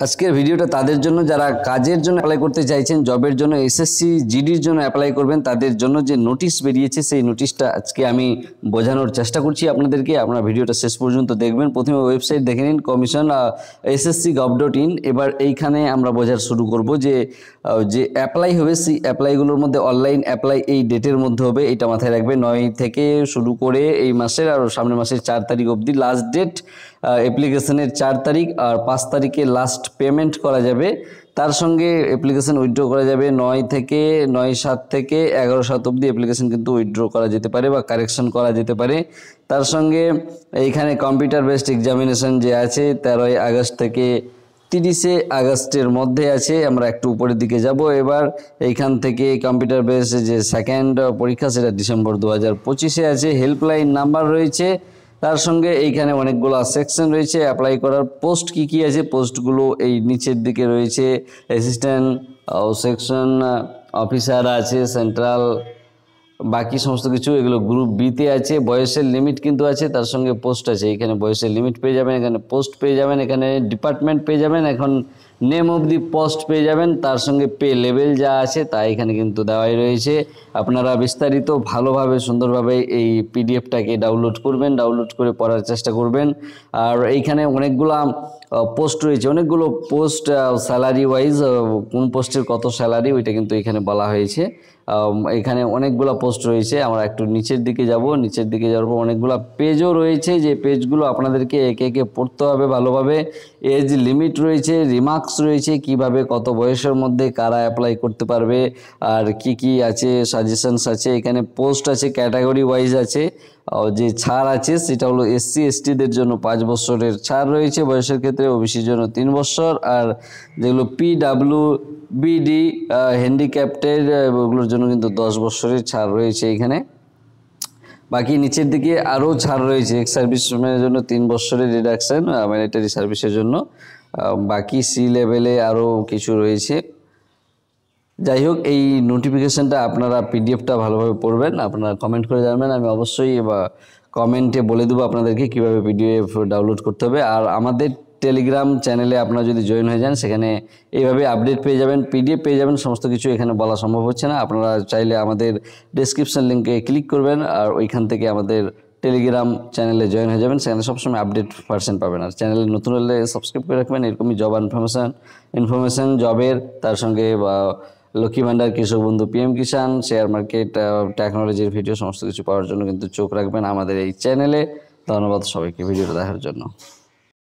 আজকের ভিডিওটা তাদের জন্য যারা কাজের জন্য অ্যাপ্লাই করতে চাইছেন, জবের জন্য, এসএসসি জিডির জন্য অ্যাপ্লাই করবেন, তাদের জন্য যে নোটিশ বেরিয়েছে সেই নোটিশটা আজকে আমি বোঝানোর চেষ্টা করছি আপনাদেরকে। আপনারা ভিডিওটা শেষ পর্যন্ত দেখবেন। প্রথমে ওয়েবসাইট দেখে নিন, কমিশন ssc.gov.in। এবার এইখানে আমরা বোঝার শুরু করব যে অ্যাপ্লাই হবে সেই অ্যাপ্লাইগুলোর মধ্যে অনলাইন অ্যাপ্লাই এই ডেটের মধ্যে হবে, এটা মাথায় রাখবে। 9 থেকে শুরু করে এই মাসের আর সামনের মাসের 4 তারিখ অবধি লাস্ট ডেট অ্যাপ্লিকেশনের 4 তারিখ, আর 5 তারিখে লাস্ট পেমেন্ট করা যাবে। তার সঙ্গে অ্যাপ্লিকেশন উইথড্র করা যাবে 9/7 থেকে 11/7 অবধি অ্যাপ্লিকেশন কিন্তু উইথড্র করা যেতে পারে বা কারেকশন করা যেতে পারে। তার সঙ্গে এইখানে কম্পিউটার বেসড এক্সামিনেশন যে আছে 13 আগস্ট থেকে 30 আগস্টের মধ্যে আছে। আমরা একটু উপরের দিকে যাব। এবার এইখান থেকে কম্পিউটার বেস যে সেকেন্ড পরীক্ষা সেটা ডিসেম্বর 2025-এ আছে। হেল্পলাইন নাম্বার রয়েছে। তার সঙ্গে এইখানে অনেকগুলো সেকশন রয়েছে। অ্যাপ্লাই করার পোস্ট কি আছে, পোস্টগুলো এই নিচের দিকে রয়েছে। অ্যাসিস্ট্যান্ট সেকশন অফিসার আছে, সেন্ট্রাল, বাকি সমস্ত কিছু এগুলো গ্রুপ বিতে আছে। বয়সের লিমিট কিন্তু আছে, তার সঙ্গে পোস্ট আছে। এখানে বয়সের লিমিট পেয়ে যাবেন, এখানে পোস্ট পেয়ে যাবেন, এখানে ডিপার্টমেন্ট পেয়ে যাবেন, এখন নেম অফ দি পোস্ট পেয়ে যাবেন। তার সঙ্গে পে লেভেল যা আছে তা এখানে কিন্তু দেওয়াই রয়েছে। আপনারা বিস্তারিত ভালোভাবে সুন্দরভাবে এই পিডিএফটাকে ডাউনলোড করবেন, ডাউনলোড করে পড়ার চেষ্টা করবেন। আর এইখানে অনেকগুলো পোস্ট রয়েছে, অনেকগুলো পোস্ট স্যালারি ওয়াইজ কোন পোস্টের কত স্যালারি ওইটা কিন্তু এখানে বলা হয়েছে। এখানে অনেকগুলো পোস্ট রয়েছে। আমরা একটু নিচের দিকে যাব। নিচের দিকে যাওয়ার পর অনেকগুলো পেজও রয়েছে, যে পেজগুলো আপনাদেরকে একে একে পড়তে হবে ভালোভাবে। এজ লিমিট রয়েছে, রিমার্কস রয়েছে, কিভাবে কত বয়সের মধ্যে কারা অ্যাপ্লাই করতে পারবে, আর কি আছে, সাজেশনস আছে। এখানে পোস্ট আছে, ক্যাটাগরি ওয়াইজ আছে। যে ছাড় আছে সেটা হলো SC STদের জন্য 5 বছরের ছাড় রয়েছে বয়সের ক্ষেত্রে, ওবিসির জন্য 3 বছর, আর যেগুলো PWBD হ্যান্ডিক্যাপ্টেড ওগুলোর জন্য কিন্তু 10 বছরের ছাড় রয়েছে এখানে। বাকি নিচের দিকে আরও ছাড় রয়েছে। এক্স সার্ভিসম্যানের জন্য 3 বছরের রিডাকশান মিলিটারি সার্ভিসের জন্য। বাকি সি লেভেলে আরও কিছু রয়েছে। যাই হোক, এই নোটিফিকেশানটা আপনারা পিডিএফটা ভালোভাবে পড়বেন, আপনারা কমেন্ট করে জানাবেন। আমি অবশ্যই কমেন্টে বলে দেবো আপনাদেরকে কীভাবে পিডিএফ ডাউনলোড করতে হবে। আর আমাদের টেলিগ্রাম চ্যানেলে আপনারা যদি জয়েন হয়ে যান, সেখানে এইভাবে আপডেট পেয়ে যাবেন, পিডিএফ পেয়ে যাবেন। সমস্ত কিছু এখানে বলা সম্ভব হচ্ছে না। আপনারা চাইলে আমাদের ডেসক্রিপশন লিঙ্কে ক্লিক করবেন, আর ওইখান থেকে আমাদের টেলিগ্রাম চ্যানেলে জয়েন হয়ে যাবেন। সেখানে সবসময় আপডেট পার্সেন্ট পাবেন। আর চ্যানেলে নতুন হলে সাবস্ক্রাইব করে রাখবেন। এরকমই জব ইনফরমেশান জবের, তার সঙ্গে লক্ষ্মী ভান্ডার, কৃষক বন্ধু, PM কিষাণ, শেয়ার মার্কেট, টেকনোলজির ভিডিও সমস্ত কিছু পাওয়ার জন্য কিন্তু চোখ রাখবেন আমাদের এই চ্যানেলে। ধন্যবাদ সবাইকে ভিডিওটা দেখার জন্য।